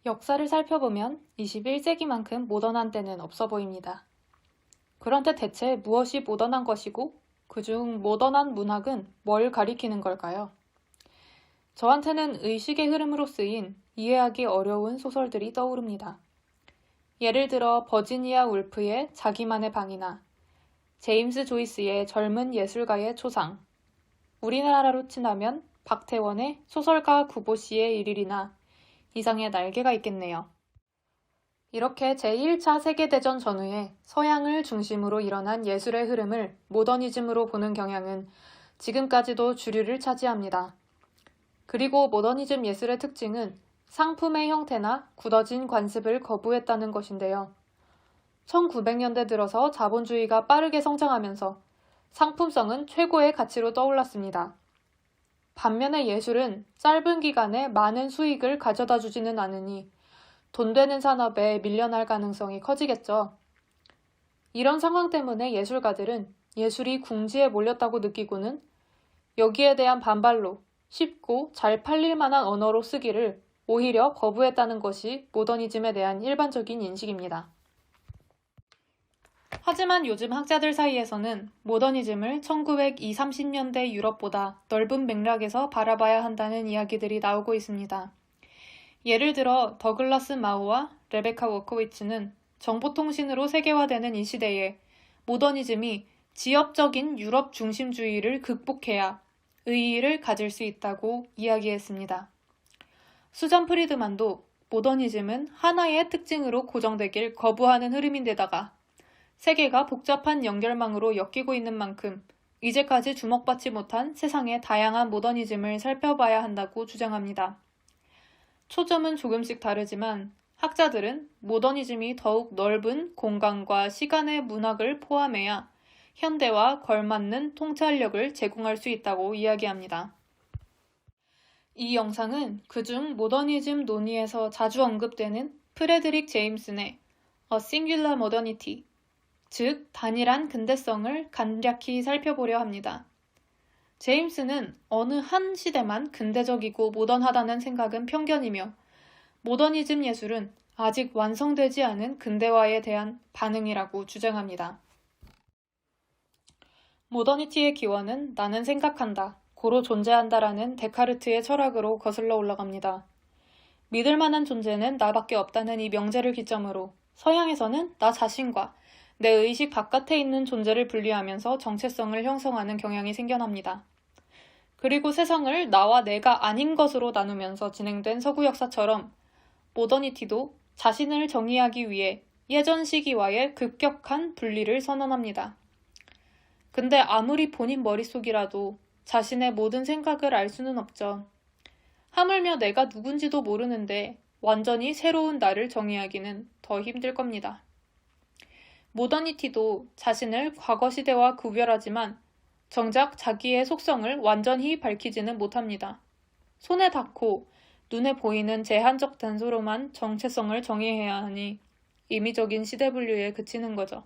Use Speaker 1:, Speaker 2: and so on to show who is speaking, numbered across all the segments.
Speaker 1: 역사를 살펴보면 21세기만큼 모던한 때는 없어 보입니다. 그런데 대체 무엇이 모던한 것이고 그중 모던한 문학은 뭘 가리키는 걸까요? 저한테는 의식의 흐름으로 쓰인 이해하기 어려운 소설들이 떠오릅니다. 예를 들어 버지니아 울프의 자기만의 방이나 제임스 조이스의 젊은 예술가의 초상, 우리나라로 치면 박태원의 소설가 구보씨의 일일이나 이상의 날개가 있겠네요. 이렇게 제1차 세계대전 전후에 서양을 중심으로 일어난 예술의 흐름을 모더니즘으로 보는 경향은 지금까지도 주류를 차지합니다. 그리고 모더니즘 예술의 특징은 상품의 형태나 굳어진 관습을 거부했다는 것인데요. 1900년대 들어서 자본주의가 빠르게 성장하면서 상품성은 최고의 가치로 떠올랐습니다. 반면에 예술은 짧은 기간에 많은 수익을 가져다 주지는 않으니 돈 되는 산업에 밀려날 가능성이 커지겠죠. 이런 상황 때문에 예술가들은 예술이 궁지에 몰렸다고 느끼고는 여기에 대한 반발로 쉽고 잘 팔릴 만한 언어로 쓰기를 오히려 거부했다는 것이 모더니즘에 대한 일반적인 인식입니다. 하지만 요즘 학자들 사이에서는 모더니즘을 1920, 30년대 유럽보다 넓은 맥락에서 바라봐야 한다는 이야기들이 나오고 있습니다. 예를 들어 더글라스 마우와 레베카 워커위츠는 정보통신으로 세계화되는 이 시대에 모더니즘이 지역적인 유럽 중심주의를 극복해야 의의를 가질 수 있다고 이야기했습니다. 수잔 프리드만도 모더니즘은 하나의 특징으로 고정되길 거부하는 흐름인데다가 세계가 복잡한 연결망으로 엮이고 있는 만큼 이제까지 주목받지 못한 세상의 다양한 모더니즘을 살펴봐야 한다고 주장합니다. 초점은 조금씩 다르지만 학자들은 모더니즘이 더욱 넓은 공간과 시간의 문학을 포함해야 현대와 걸맞는 통찰력을 제공할 수 있다고 이야기합니다. 이 영상은 그중 모더니즘 논의에서 자주 언급되는 프레드릭 제임슨의 A Singular Modernity, 즉 단일한 근대성을 간략히 살펴보려 합니다. 제임스는 어느 한 시대만 근대적이고 모던하다는 생각은 편견이며 모더니즘 예술은 아직 완성되지 않은 근대화에 대한 반응이라고 주장합니다. 모더니티의 기원은 나는 생각한다, 고로 존재한다라는 데카르트의 철학으로 거슬러 올라갑니다. 믿을 만한 존재는 나밖에 없다는 이 명제를 기점으로 서양에서는 나 자신과 내 의식 바깥에 있는 존재를 분리하면서 정체성을 형성하는 경향이 생겨납니다. 그리고 세상을 나와 내가 아닌 것으로 나누면서 진행된 서구 역사처럼 모더니티도 자신을 정의하기 위해 예전 시기와의 급격한 분리를 선언합니다. 근데 아무리 본인 머릿속이라도 자신의 모든 생각을 알 수는 없죠. 하물며 내가 누군지도 모르는데 완전히 새로운 나를 정의하기는 더 힘들 겁니다. 모더니티도 자신을 과거 시대와 구별하지만 정작 자기의 속성을 완전히 밝히지는 못합니다. 손에 닿고 눈에 보이는 제한적 단서로만 정체성을 정의해야 하니 임의적인 시대 분류에 그치는 거죠.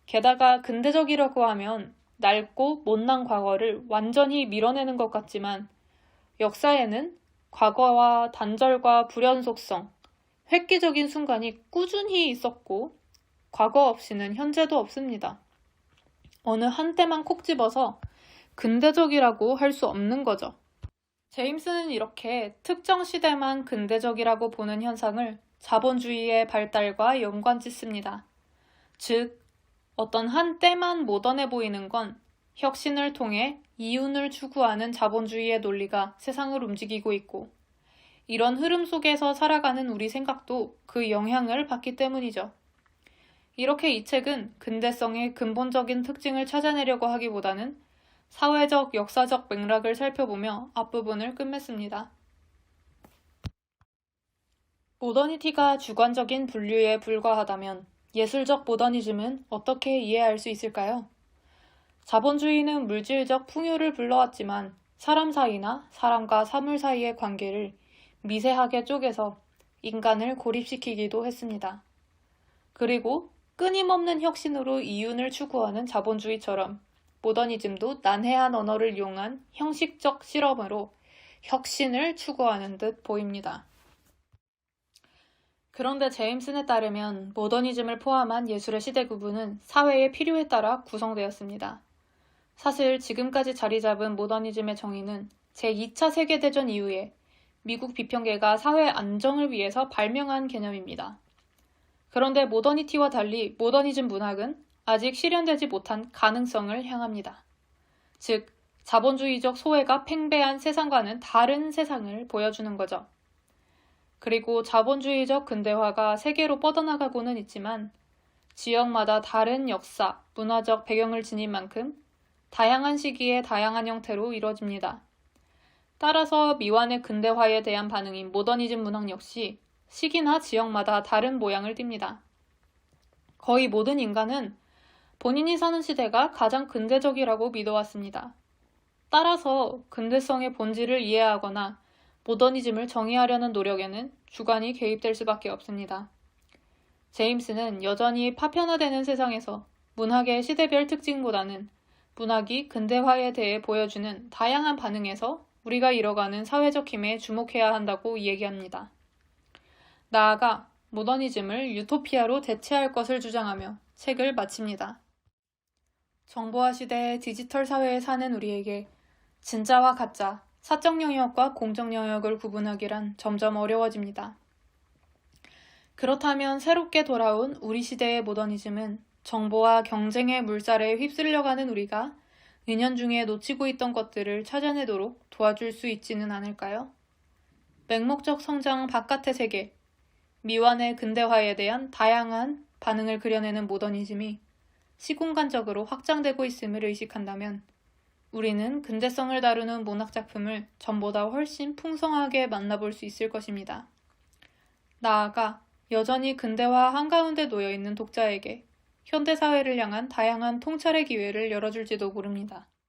Speaker 1: 게다가 근대적이라고 하면 낡고 못난 과거를 완전히 밀어내는 것 같지만 역사에는 과거와 단절과 불연속성, 획기적인 순간이 꾸준히 있었고 과거 없이는 현재도 없습니다. 어느 한때만 콕 집어서 근대적이라고 할 수 없는 거죠. 제임스는 이렇게 특정 시대만 근대적이라고 보는 현상을 자본주의의 발달과 연관짓습니다. 즉, 어떤 한때만 모던해 보이는 건 혁신을 통해 이윤을 추구하는 자본주의의 논리가 세상을 움직이고 있고 이런 흐름 속에서 살아가는 우리 생각도 그 영향을 받기 때문이죠. 이렇게 이 책은 근대성의 근본적인 특징을 찾아내려고 하기보다는 사회적, 역사적 맥락을 살펴보며 앞부분을 끝맺습니다. 모더니티가 주관적인 분류에 불과하다면 예술적 모더니즘은 어떻게 이해할 수 있을까요? 자본주의는 물질적 풍요를 불러왔지만 사람 사이나 사람과 사물 사이의 관계를 미세하게 쪼개서 인간을 고립시키기도 했습니다. 그리고 끊임없는 혁신으로 이윤을 추구하는 자본주의처럼 모더니즘도 난해한 언어를 이용한 형식적 실험으로 혁신을 추구하는 듯 보입니다. 그런데 제임슨에 따르면 모더니즘을 포함한 예술의 시대 구분은 사회의 필요에 따라 구성되었습니다. 사실 지금까지 자리 잡은 모더니즘의 정의는 제2차 세계대전 이후에 미국 비평계가 사회 안정을 위해서 발명한 개념입니다. 그런데 모더니티와 달리 모더니즘 문학은 아직 실현되지 못한 가능성을 향합니다. 즉, 자본주의적 소외가 팽배한 세상과는 다른 세상을 보여주는 거죠. 그리고 자본주의적 근대화가 세계로 뻗어나가고는 있지만 지역마다 다른 역사, 문화적 배경을 지닌 만큼 다양한 시기에 다양한 형태로 이루어집니다. 따라서 미완의 근대화에 대한 반응인 모더니즘 문학 역시 시기나 지역마다 다른 모양을 띱니다. 거의 모든 인간은 본인이 사는 시대가 가장 근대적이라고 믿어왔습니다. 따라서 근대성의 본질을 이해하거나 모더니즘을 정의하려는 노력에는 주관이 개입될 수밖에 없습니다. 제임스는 여전히 파편화되는 세상에서 문학의 시대별 특징보다는 문학이 근대화에 대해 보여주는 다양한 반응에서 우리가 이뤄가는 사회적 힘에 주목해야 한다고 얘기합니다. 나아가 모더니즘을 유토피아로 대체할 것을 주장하며 책을 마칩니다. 정보화 시대의 디지털 사회에 사는 우리에게 진짜와 가짜, 사적 영역과 공적 영역을 구분하기란 점점 어려워집니다. 그렇다면 새롭게 돌아온 우리 시대의 모더니즘은 정보와 경쟁의 물살에 휩쓸려가는 우리가 은연중에 놓치고 있던 것들을 찾아내도록 도와줄 수 있지는 않을까요? 맹목적 성장 바깥의 세계, 미완의 근대화에 대한 다양한 반응을 그려내는 모더니즘이 시공간적으로 확장되고 있음을 의식한다면 우리는 근대성을 다루는 문학 작품을 전보다 훨씬 풍성하게 만나볼 수 있을 것입니다. 나아가 여전히 근대화 한가운데 놓여있는 독자에게 현대사회를 향한 다양한 통찰의 기회를 열어줄지도 모릅니다.